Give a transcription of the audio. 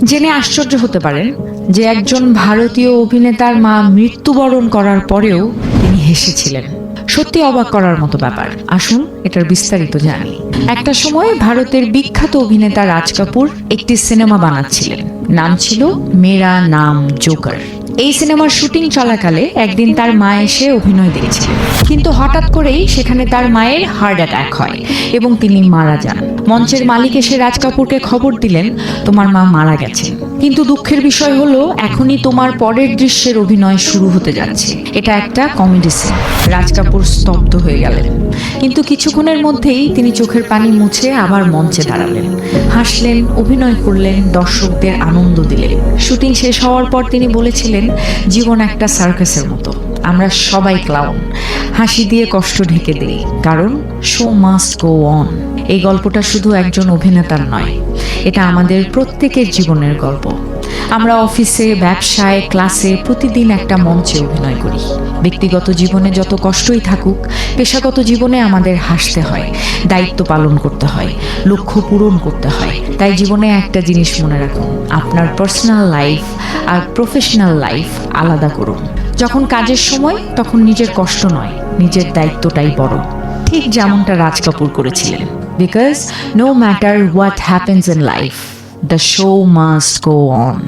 জেনে আশ্চর্য হতে পারেন যে একজন ভারতীয় অভিনেতার মা মৃত্যুবরণ করার পরেও তিনি হেসেছিলেন। সত্যি অবাক করার মতো ব্যাপার। আসুন এটার বিস্তারিত জানি। একটা সময় ভারতের বিখ্যাত অভিনেতা রাজ কাপুর একটি সিনেমা বানাচ্ছিলেন, নাম ছিল মেরা নাম জোকার। এই সিনেমার শুটিং চলাকালে একদিন তার মা এসে অভিনয় দেখছিলেন, কিন্তু হঠাৎ করেই সেখানে তার মায়ের হার্ট অ্যাটাক হয় এবং তিনি মারা যান। মঞ্চের মালিক এসে রাজ কাপুরকে খবর দিলেন, তোমার মা মারা গেছেন, কিন্তু দুঃখের বিষয় হলো এখনই তোমার পরের দৃশ্যের অভিনয় শুরু হতে যাচ্ছে। এটা একটা কমেডি সিন। রাজ কাপুর স্তব্ধ হয়ে গেলেন, কিন্তু কিছুক্ষণের মধ্যেই তিনি চোখের পানি মুছে আবার মঞ্চে দাঁড়ালেন, হাসলেন, অভিনয় করলেন, দর্শকদের আনন্দ দিলেন। শুটিং শেষ হওয়ার পর তিনি বলেছিলেন, জীবন একটা সার্কাসের মতো, আমরা সবাই ক্লাউন, হাসি দিয়ে কষ্ট ঢেকে দেই, কারণ শো মাস্ট গো অন। এই গল্পটা শুধু একজন অভিনেতার নয়, এটা আমাদের প্রত্যেকের জীবনের গল্প। আমরা অফিসে, ব্যবসায়, ক্লাসে প্রতিদিন একটা মঞ্চে অভিনয় করি। ব্যক্তিগত জীবনে যত কষ্টই থাকুক, পেশাগত জীবনে আমাদের হাসতে হয়, দায়িত্ব পালন করতে হয়, লক্ষ্য পূরণ করতে হয়। তাই জীবনে একটা জিনিস মনে রাখুন, আপনার পার্সোনাল লাইফ আর প্রফেশনাল লাইফ আলাদা করুন। যখন কাজের সময় তখন নিজের কষ্ট নয়, নিজের দায়িত্বটাই বড়। ঠিক যেমনটা রাজ কাপুর করেছিলেন। Because no matter what happens in life, the show must go on.